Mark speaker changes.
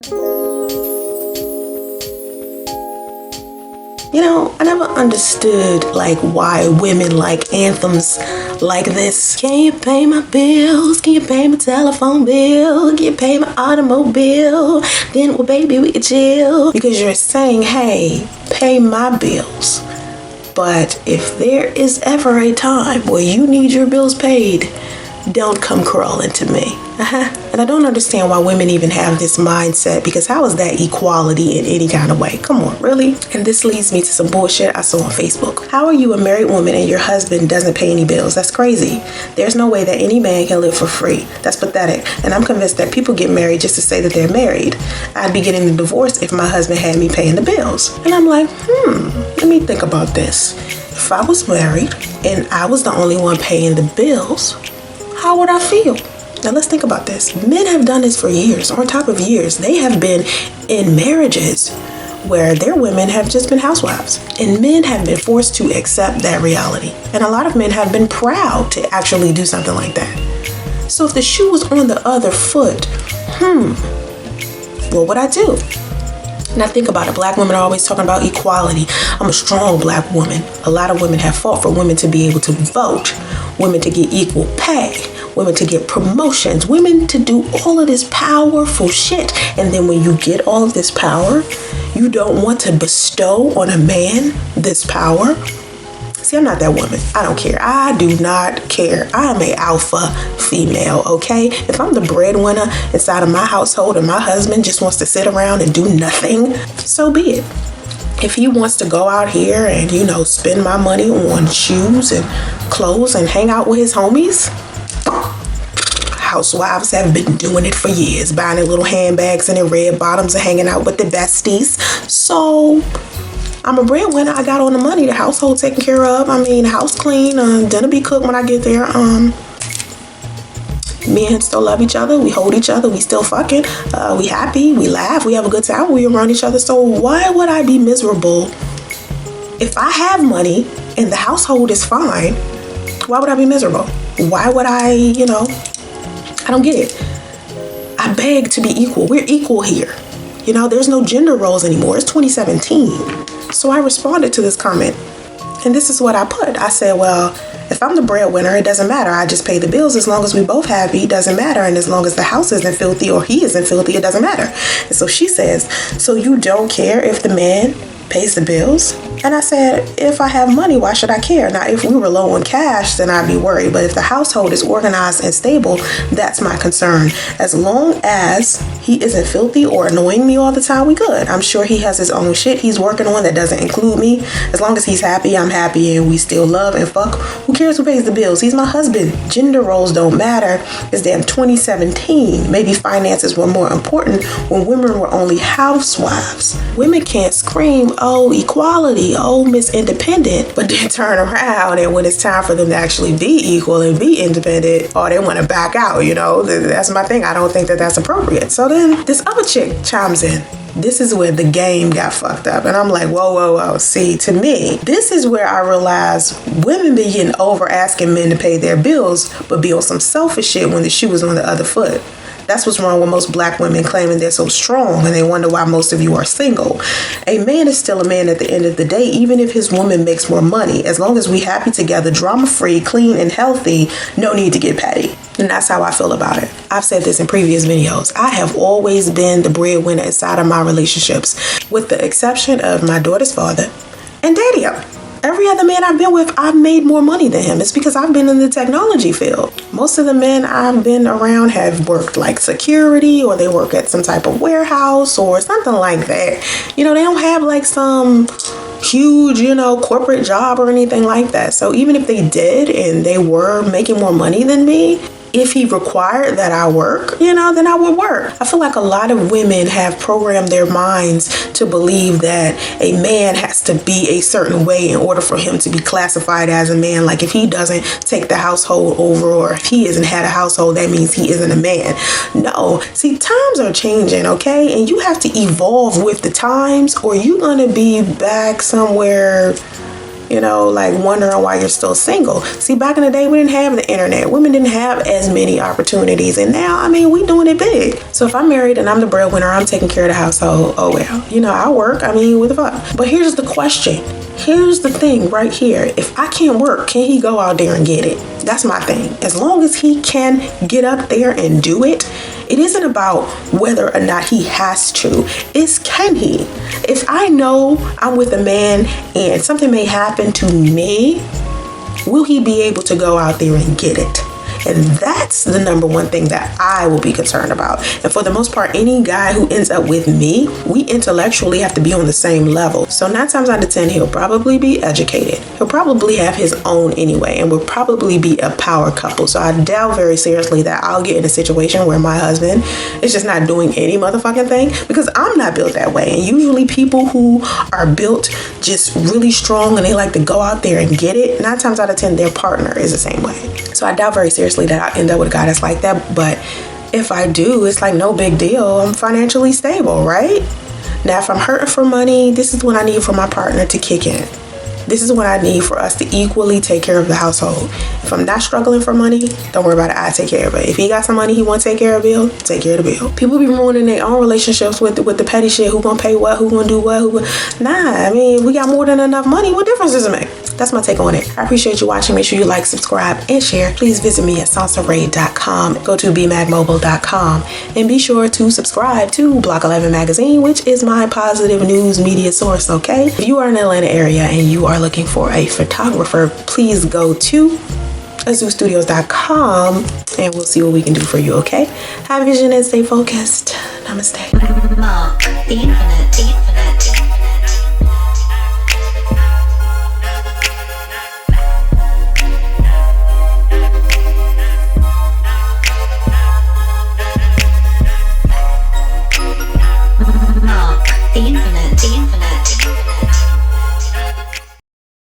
Speaker 1: You know, I never understood why women like anthems like this. Can you pay my bills? Can you pay my telephone bill? Can you pay my automobile? Then, well, baby, we could chill. Because you're saying, hey, pay my bills. But if there is ever a time where you need your bills paid, don't come crawling to me. And I don't understand why women even have this mindset, because how is that equality in any kind of way? Come on, really? And this leads me to some bullshit I saw on Facebook. How are you a married woman and your husband doesn't pay any bills? That's crazy. There's no way that any man can live for free. That's pathetic. And I'm convinced that people get married just to say that they're married. I'd be getting a divorce if my husband had me paying the bills. And I'm like, let me think about this. If I was married and I was the only one paying the bills, how would I feel? Now let's think about this. Men have done this for years, on top of years. They have been in marriages where their women have just been housewives. And men have been forced to accept that reality. And a lot of men have been proud to actually do something like that. So if the shoe was on the other foot, what would I do? Now think about it. Black women are always talking about equality. I'm a strong black woman. A lot of women have fought for women to be able to vote, women to get equal pay, women to get promotions, women to do all of this powerful shit. And then when you get all of this power, you don't want to bestow on a man this power. See, I'm not that woman. I don't care. I do not care. I am a alpha female, okay? If I'm the breadwinner inside of my household and my husband just wants to sit around and do nothing, so be it. If he wants to go out here and, spend my money on shoes and clothes and hang out with his homies, housewives have been doing it for years, buying their little handbags and their red bottoms and hanging out with the besties. So I'm a breadwinner. I got all the money, the household taken care of. House clean, dinner be cooked when I get there. Me and him still love each other. We hold each other. We still fucking. We happy. We laugh. We have a good time. We around each other. So why would I be miserable if I have money and the household is fine? Why would I be miserable? Why would I don't get it. I beg to be equal. We're equal here. There's no gender roles anymore. It's 2017. So I responded to this comment, and this is what I put. I said, well, if I'm the breadwinner, it doesn't matter. I just pay the bills. As long as we both happy, it doesn't matter. And as long as the house isn't filthy or he isn't filthy, it doesn't matter. And so she says, so you don't care if the man pays the bills? And I said, if I have money, why should I care? Now, if we were low on cash, then I'd be worried. But if the household is organized and stable, that's my concern. As long as he isn't filthy or annoying me all the time, we good. I'm sure he has his own shit he's working on that doesn't include me. As long as he's happy, I'm happy, and we still love and fuck. Who cares who pays the bills? He's my husband. Gender roles don't matter. It's damn 2017. Maybe finances were more important when women were only housewives. Women can't scream, oh, equality, oh, Miss Independent, but then turn around and when it's time for them to actually be equal and be independent, oh, they want to back out, That's my thing. I don't think that that's appropriate. So then this other chick chimes in. This is where the game got fucked up. And I'm like, whoa. See, to me, this is where I realize women be getting over asking men to pay their bills, but be on some selfish shit when the shoe is on the other foot. That's what's wrong with most black women claiming they're so strong, and they wonder why most of you are single. A man is still a man at the end of the day, even if his woman makes more money. As long as we happy together, drama-free, clean, and healthy, no need to get petty. And that's how I feel about it. I've said this in previous videos. I have always been the breadwinner inside of my relationships, with the exception of my daughter's father and Daddy-O. Every other man I've been with, I've made more money than him. It's because I've been in the technology field. Most of the men I've been around have worked like security, or they work at some type of warehouse or something like that. They don't have like some huge, corporate job or anything like that. So even if they did and they were making more money than me, if he required that I work, then I would work. I feel like a lot of women have programmed their minds to believe that a man has to be a certain way in order for him to be classified as a man. Like if he doesn't take the household over, or if he hasn't had a household, that means he isn't a man. No, see, times are changing, okay? And you have to evolve with the times, or you're gonna be back somewhere you know, like wondering why you're still single. See, back in the day, we didn't have the internet. Women didn't have as many opportunities. And now, I mean, we doing it big. So if I'm married and I'm the breadwinner, I'm taking care of the household. Oh, well, you know, I work. I mean, what the fuck? But here's the question. Here's the thing right here. If I can't work, can he go out there and get it? That's my thing. As long as he can get up there and do it, it isn't about whether or not he has to. It's can he? If I know I'm with a man and something may happen to me, will he be able to go out there and get it? And that's the number one thing that I will be concerned about. And for the most part, any guy who ends up with me, we intellectually have to be on the same level. So 9 times out of 10, he'll probably be educated. He'll probably have his own anyway, and we'll probably be a power couple. So I doubt very seriously that I'll get in a situation where my husband is just not doing any motherfucking thing, because I'm not built that way. And usually people who are built just really strong and they like to go out there and get it, 9 times out of 10, their partner is the same way. So I doubt very seriously that I end up with a guy that's like that. But if I do, it's like no big deal. I'm financially stable, right? Now, if I'm hurting for money, this is what I need for my partner to kick in. This is what I need for us to equally take care of the household. If I'm not struggling for money, don't worry about it. I take care of it. If he got some money he want to take care of the bill, take care of the bill. People be ruining their own relationships with the petty shit. Who gonna pay what? Who gonna do what? Nah, I mean, we got more than enough money. What difference does it make? That's my take on it. I appreciate you watching. Make sure you like, subscribe, and share. Please visit me at SansaRae.com. Go to bmagmobile.com. And be sure to subscribe to Block 11 Magazine, which is my positive news media source, okay? If you are in the Atlanta area and you are looking for a photographer, please go to azoostudios.com and we'll see what we can do for you, okay? Have vision and stay focused. Namaste.
Speaker 2: Mark the infinite. Mark the infinite.